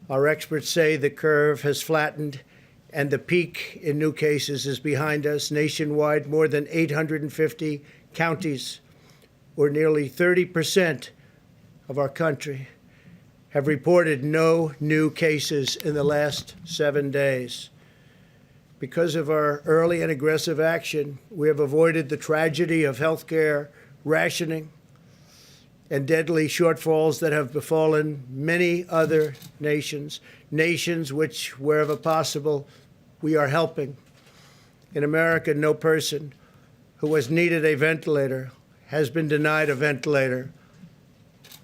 Our experts say the curve has flattened and the peak in new cases is behind us. Nationwide, more than 850 counties, or nearly 30% of our country, have reported no new cases in the last 7 days. Because of our early and aggressive action, we have avoided the tragedy of healthcare rationing and deadly shortfalls that have befallen many other nations which, wherever possible, we are helping. In America, no person who has needed a ventilator has been denied a ventilator.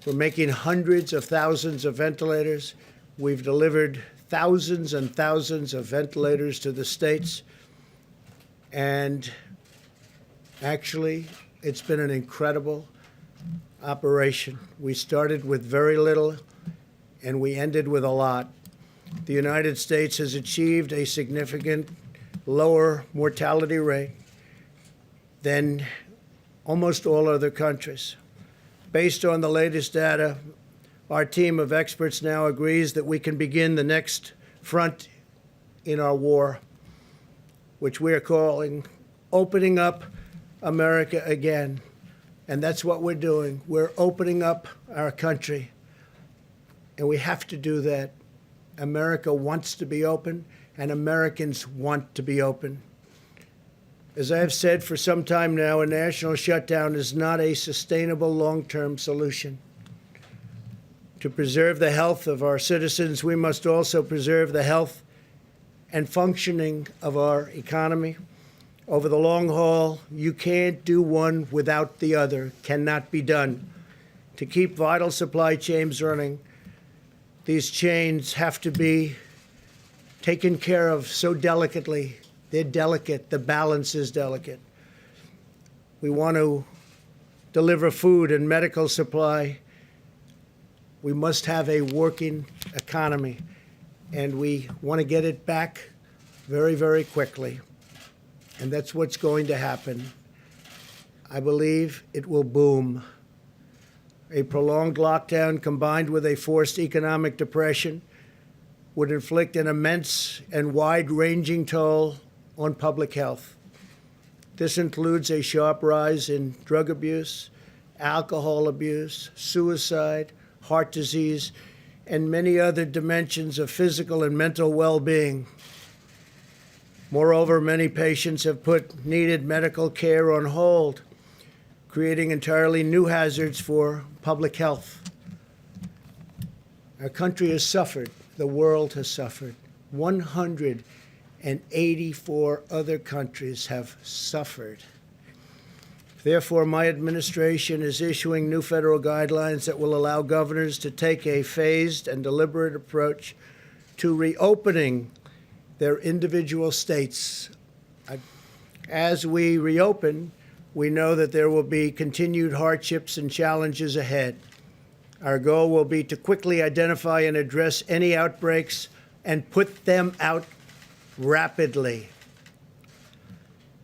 We're making hundreds of thousands of ventilators. We've delivered thousands and thousands of ventilators to the states. And actually, it's been an incredible operation. We started with very little, and we ended with a lot. The United States has achieved a significant lower mortality rate than almost all other countries. Based on the latest data, our team of experts now agrees that we can begin the next front in our war, which we are calling opening up America again. And that's what we're doing. We're opening up our country. And we have to do that. America wants to be open, and Americans want to be open. As I have said for some time now, a national shutdown is not a sustainable long-term solution. To preserve the health of our citizens, we must also preserve the health and functioning of our economy. Over the long haul, you can't do one without the other, cannot be done. To keep vital supply chains running, these chains have to be taken care of so delicately. They're delicate. The balance is delicate. We want to deliver food and medical supply. We must have a working economy, and we want to get it back very, very quickly. And that's what's going to happen. I believe it will boom. A prolonged lockdown combined with a forced economic depression would inflict an immense and wide-ranging toll on public health. This includes a sharp rise in drug abuse, alcohol abuse, suicide, heart disease, and many other dimensions of physical and mental well-being. Moreover, many patients have put needed medical care on hold, creating entirely new hazards for public health. Our country has suffered. The world has suffered. 184 other countries have suffered. Therefore, my administration is issuing new federal guidelines that will allow governors to take a phased and deliberate approach to reopening their individual states. As we reopen, we know that there will be continued hardships and challenges ahead. Our goal will be to quickly identify and address any outbreaks and put them out rapidly.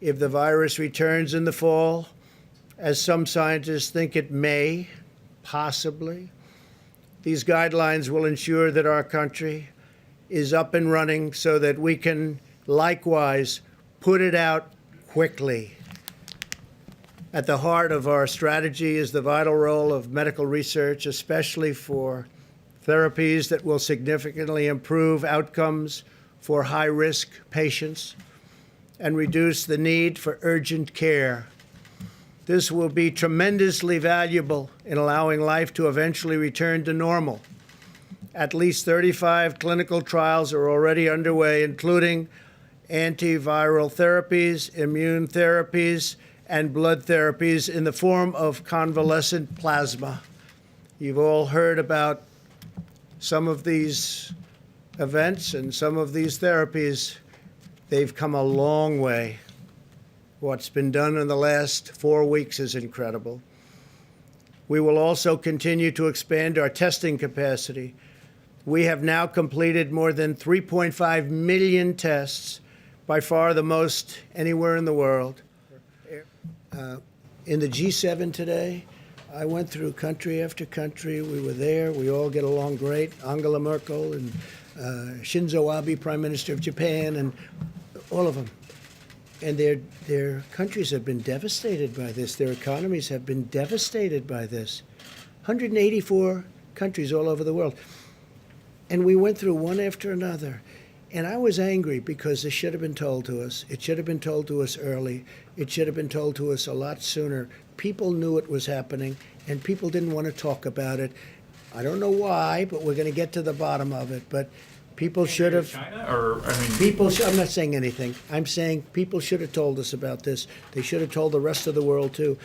If the virus returns in the fall, as some scientists think it may, possibly, these guidelines will ensure that our country is up and running so that we can likewise put it out quickly. At the heart of our strategy is the vital role of medical research, especially for therapies that will significantly improve outcomes for high-risk patients and reduce the need for urgent care. This will be tremendously valuable in allowing life to eventually return to normal. At least 35 clinical trials are already underway, including antiviral therapies, immune therapies, and blood therapies in the form of convalescent plasma. You've all heard about some of these events and some of these therapies. They've come a long way. What's been done in the last 4 weeks is incredible. We will also continue to expand our testing capacity. We have now completed more than 3.5 million tests, by far the most anywhere in the world. In the G7 today, I went through country after country. We were there. We all get along great. Angela Merkel and Shinzo Abe, Prime Minister of Japan, and all of them. And their countries have been devastated by this. Their economies have been devastated by this. 184 countries all over the world. And we went through one after another. And I was angry because this should have been told to us. It should have been told to us early. It should have been told to us a lot sooner. People knew it was happening, and people didn't want to talk about it. I don't know why, but we're going to get to the bottom of it. But people should have. China, or I mean, People. I'm not saying anything. I'm saying people should have told us about this. They should have told the rest of the world too.